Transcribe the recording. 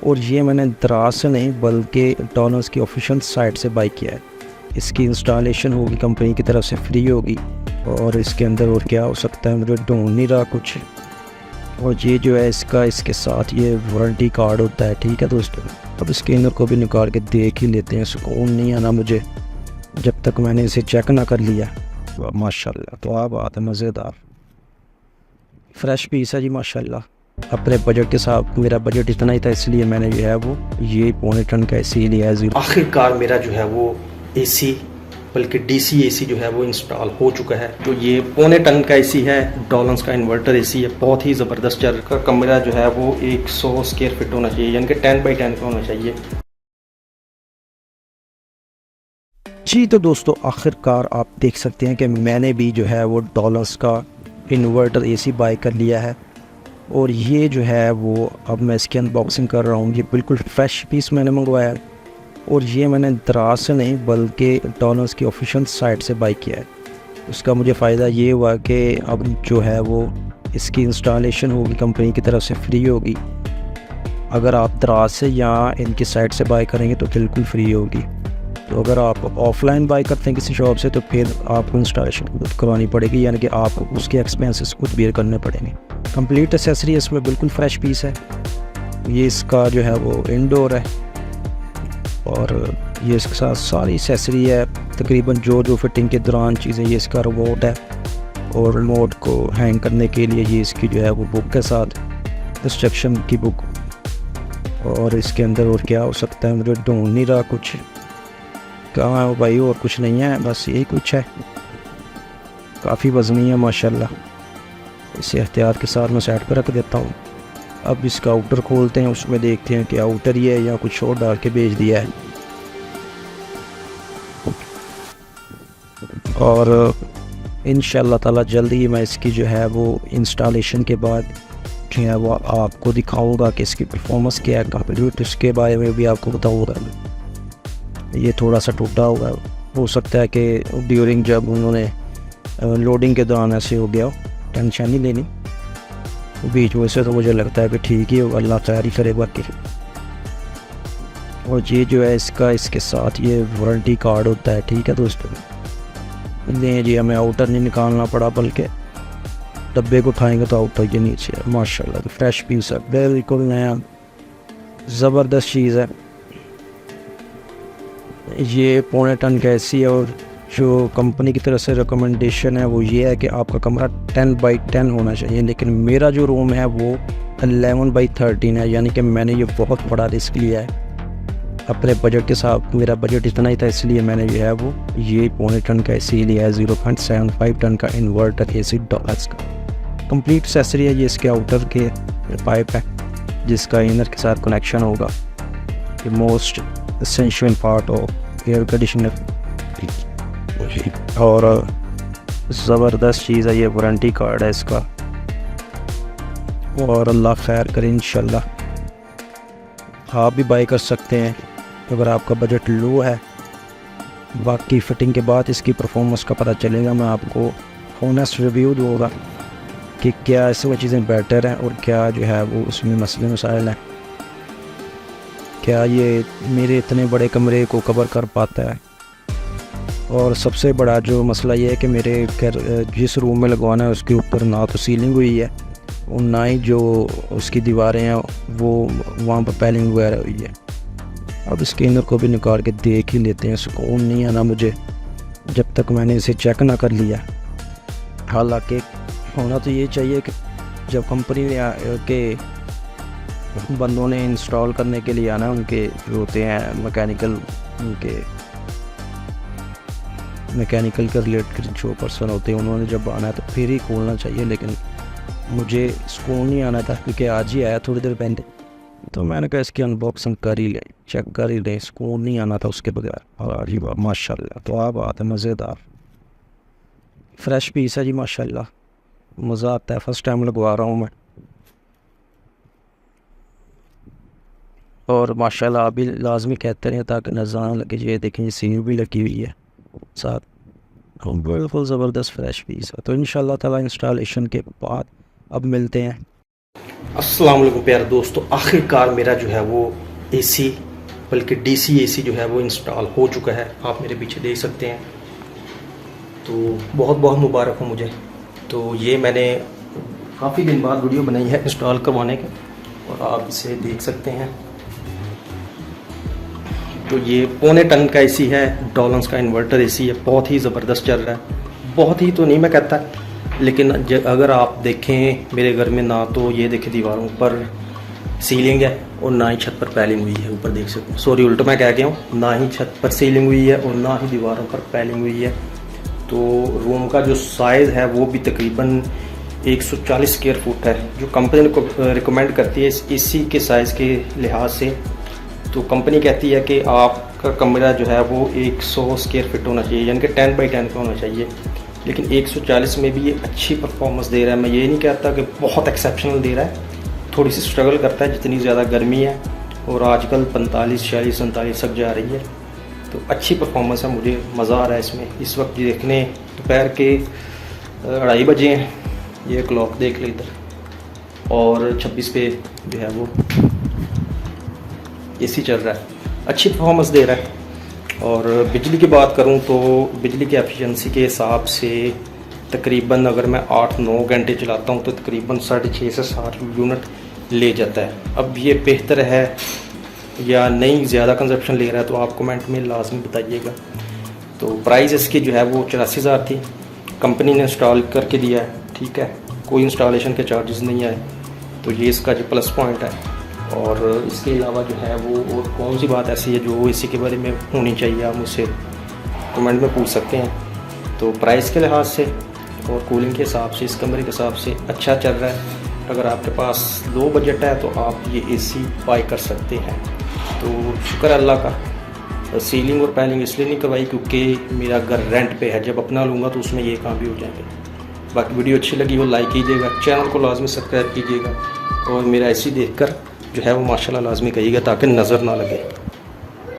और ये मैंने दराज से नहीं बल्कि डॉलर्स की ऑफिशियल साइट से बाई किया है। इसकी इंस्टॉलेशन होगी कंपनी की तरफ से फ्री होगी। और इसके अंदर और क्या हो सकता है मुझे ढूंढ नहीं रहा कुछ। और ये जो है इसके साथ ये वारंटी कार्ड होता है। ठीक है दोस्तों, अब स्कैनर को भी निकाल के देख ही लेते हैं। सुकून नहीं आना मुझे जब तक मैंने इसे चेक ना कर लिया। माशाल्लाह, तो आप बात है, मज़ेदार फ्रेश पीस है जी माशाल्लाह। अपने बजट के साथ, मेरा बजट इतना ही था इसलिए मैंने जो है वो ये पौने टन का एसी लिया है। आखिरकार मेरा जो है वो एसी, बल्कि डीसी एसी जो है वो इंस्टॉल हो चुका है। तो ये पौने टन का एसी है, डॉलर्स का इन्वर्टर एसी है। बहुत ही ज़बरदस्त चल का कमरा जो है वो 100 स्क्वायर फीट होना चाहिए, यानी कि 10 बाई 10 का होना चाहिए। जी तो दोस्तों, आखिरकार आप देख सकते हैं कि मैंने भी जो है वो डॉलर्स का इन्वर्टर एसी बाय कर लिया है। और ये जो है वो अब मैं इसकी अनबॉक्सिंग कर रहा हूँ। ये बिल्कुल फ्रेश पीस मैंने मंगवाया है और ये मैंने दराज से नहीं बल्कि डॉलर्स की ऑफिशियल साइट से बाई किया है। उसका मुझे फ़ायदा ये हुआ कि अब जो है वो इसकी इंस्टॉलेशन होगी कंपनी की तरफ से फ्री होगी। अगर आप दराज से या इनकी साइट से बाई करेंगे तो बिल्कुल फ्री होगी। तो अगर आप ऑफ़लाइन बाई करते हैं किसी शॉप से तो फिर आपको इंस्टॉलेशन खुद करवानी पड़ेगी, यानी कि आपको उसके एक्सपेंसेस खुद बेयर करने पड़ेंगे। कंप्लीट एसेसरी इसमें बिल्कुल फ्रेश पीस है। ये इसका जो है वो इंडोर है और ये इसके साथ सारी एसेसरी है तकरीबन जो फिटिंग के दौरान चीज़ें। ये इसका रिमोट है और रिमोट को हैंग करने के लिए ये इसकी जो है वो बुक के साथ इंस्ट्रक्शन की बुक। और इसके अंदर और क्या हो सकता है मुझे ढूंढ नहीं रहा कुछ। कहाँ है वो भाई? और कुछ नहीं है, बस यही कुछ है। काफ़ी वज़नी है माशाल्लाह। इसे एहतियात के साथ मैं साइड पर रख देता हूँ। अब इसका आउटर खोलते हैं, उसमें देखते हैं कि आउटर ही है या कुछ और डाल के भेज दिया है। और इंशाल्लाह ताला जल्दी ही मैं इसकी जो है वो इंस्टॉलेशन के बाद जो है वो आपको दिखाऊंगा कि इसकी परफॉर्मेंस क्या है, कंप्लीट उसके बारे में भी आपको बताऊंगा। ये थोड़ा सा टूटा हुआ हो सकता है कि ड्यूरिंग जब उन्होंने लोडिंग के दौरान ऐसे हो गया हो, टेंशन नहीं लेनी। बीच में से तो मुझे लगता है कि ठीक ही होगा, अल्लाह तैयारी करे बाकी। और ये जो है इसके साथ ये वारंटी कार्ड होता है। ठीक है दोस्तों, नहीं जी हमें आउटर नहीं निकालना पड़ा, बल्कि डब्बे को उठाएंगे तो आउटर के नीचे है। माशाल्लाह, तो फ्रेश पीस है, बिल्कुल नया ज़बरदस्त चीज़ है। ये पौने टन का एसी है और जो कंपनी की तरफ से रिकमेंडेशन है वो ये है कि आपका कमरा 10 बाई 10 होना चाहिए। लेकिन मेरा जो रूम है वो 11 बाई 13 है, यानी कि मैंने ये बहुत बड़ा रिस्क लिया है अपने बजट के साथ। मेरा बजट इतना ही था इसलिए मैंने जो है वो ये पौने टन का एसी लिया है। 0.75 टन का इन्वर्टर एसी डॉलर्स का कंप्लीट एसेसरी है। ये इसके आउटर के पाइप है जिसका इनर के साथ कनेक्शन होगा। ये most essential part of air conditioner और ज़बरदस्त चीज़ है। ये वारंटी कार्ड है इसका और अल्लाह खैर करे इंशाल्लाह। आप भी बाई कर सकते हैं अगर आपका बजट लो है। बाकी फ़िटिंग के बाद इसकी परफॉर्मेंस का पता चलेगा। मैं आपको ऑनेस्ट रिव्यू दूँगा कि क्या इसमें चीज़ें बेटर हैं और क्या जो है वो उसमें मसले मसाइल हैं। क्या ये मेरे इतने बड़े कमरे को कवर कर पाता है। और सबसे बड़ा जो मसला ये है कि मेरे घर जिस रूम में लगवाना है उसके ऊपर ना तो सीलिंग हुई है और ना ही जो उसकी दीवारें हैं वो वहाँ पर पैलिंग वगैरह हुई है। अब इसके इनर को भी निकाल के देख ही लेते हैं। सुकून नहीं आना मुझे जब तक मैंने इसे चेक ना कर लिया। हालांकि होना तो ये चाहिए कि जब कंपनी के बंदों ने इंस्टॉल करने के लिए आना, उनके जो होते हैं मैकेनिकल के रिलेटेड जो पर्सन होते हैं, उन्होंने जब आना है तो फिर ही खोलना चाहिए। लेकिन मुझे सुकून नहीं आना था क्योंकि आज ही आया थोड़ी देर पहले, तो मैंने कहा इसकी अनबॉक्सिंग कर ही लें, चेक कर ही लें। सुकून नहीं आना था उसके बगैर। और जी माशाल्लाह, तो आप बात है, मज़ेदार फ्रेश पीस है जी माशाल्लाह। मज़ा आता है, फ़र्स्ट टाइम लगवा रहा हूँ मैं। और माशाल्लाह अभी लाजमी कहते रहे ताकि नज़ारा लगे। ये देखें, ये सीन भी लगी हुई है साथ, बिल्कुल ज़बरदस्त फ्रेश पीस है। तो इंशाल्लाह ताला इंस्टॉलेशन के बाद अब मिलते हैं। अस्सलाम वालेकुम प्यारे दोस्तों, आखिरकार मेरा जो है वो एसी बल्कि डीसी एसी जो है वो इंस्टॉल हो चुका है। आप मेरे पीछे देख सकते हैं, तो बहुत बहुत मुबारक हो मुझे। तो ये मैंने काफ़ी दिन बाद वीडियो बनाई है इंस्टॉल करवाने के, और आप इसे देख सकते हैं। तो ये पौने टन का एसी है, डॉलन्स का इन्वर्टर एसी है, बहुत ही ज़बरदस्त चल रहा है। बहुत ही तो नहीं मैं कहता, लेकिन अगर आप देखें मेरे घर में, ना तो ये देखें दीवारों पर सीलिंग है और ना ही छत पर पैलिंग हुई है। ऊपर देख सकते हैं, सॉरी उल्टा मैं कह गया हूँ, ना ही छत पर सीलिंग हुई है और ना ही दीवारों पर पैलिंग हुई है। तो रूम का जो साइज़ है वो भी तकरीबन 140 स्क्वायर फुट है, जो कंपनी को रिकमेंड करती है इस एसी के साइज़ के लिहाज से। तो कंपनी कहती है कि आपका कमरा जो है वो 100 स्क्वायर फीट होना चाहिए, यानी कि 10 बाई 10 का होना चाहिए। लेकिन 140 में भी ये अच्छी परफॉर्मेंस दे रहा है। मैं ये नहीं कहता कि बहुत एक्सेप्शनल दे रहा है, थोड़ी सी स्ट्रगल करता है जितनी ज़्यादा गर्मी है, और आजकल 45, 46, 47 तक जा रही है। तो अच्छी परफॉर्मेंस है, मुझे मज़ा आ रहा है इसमें। इस वक्त देखने दोपहर के 2:30 बजे हैं, ये क्लॉक देख ले इधर, और 26 पे जो है वो एसी चल रहा है, अच्छी परफॉर्मेंस दे रहा है। और बिजली की बात करूं तो बिजली की एफिशिएंसी के हिसाब से तकरीबन अगर मैं 8-9 घंटे चलाता हूं तो तकरीबन 6.5 से 7 यूनिट ले जाता है। अब ये बेहतर है या नहीं, ज़्यादा कंजप्शन ले रहा है, तो आप कमेंट में लाजमी बताइएगा। तो प्राइस इसकी जो है वो 84,000 थी, कंपनी ने इंस्टॉल करके दिया है, ठीक है, कोई इंस्टॉलेशन के चार्जेस नहीं आए। तो ये इसका जो प्लस पॉइंट है। और इसके अलावा जो है वो और कौन सी बात ऐसी है जो इसी के बारे में होनी चाहिए, आप मुझसे कमेंट में पूछ सकते हैं। तो प्राइस के लिहाज से और कूलिंग के हिसाब से, इस कमरे के हिसाब से अच्छा चल रहा है। अगर आपके पास लो बजट है तो आप ये एसी बाय कर सकते हैं। तो शुक्र अल्लाह का। सीलिंग और पैलिंग इसलिए नहीं करवाई क्योंकि मेरा घर रेंट पे है, जब अपना लूँगा तो उसमें ये काम भी हो जाएंगे। बाकी वीडियो अच्छी लगी हो लाइक कीजिएगा, चैनल को लाजमी सब्सक्राइब कीजिएगा, और मेरा एसी देखकर जो है वो माशाल्लाह लाजमी कहिएगा ताकि नज़र ना लगे।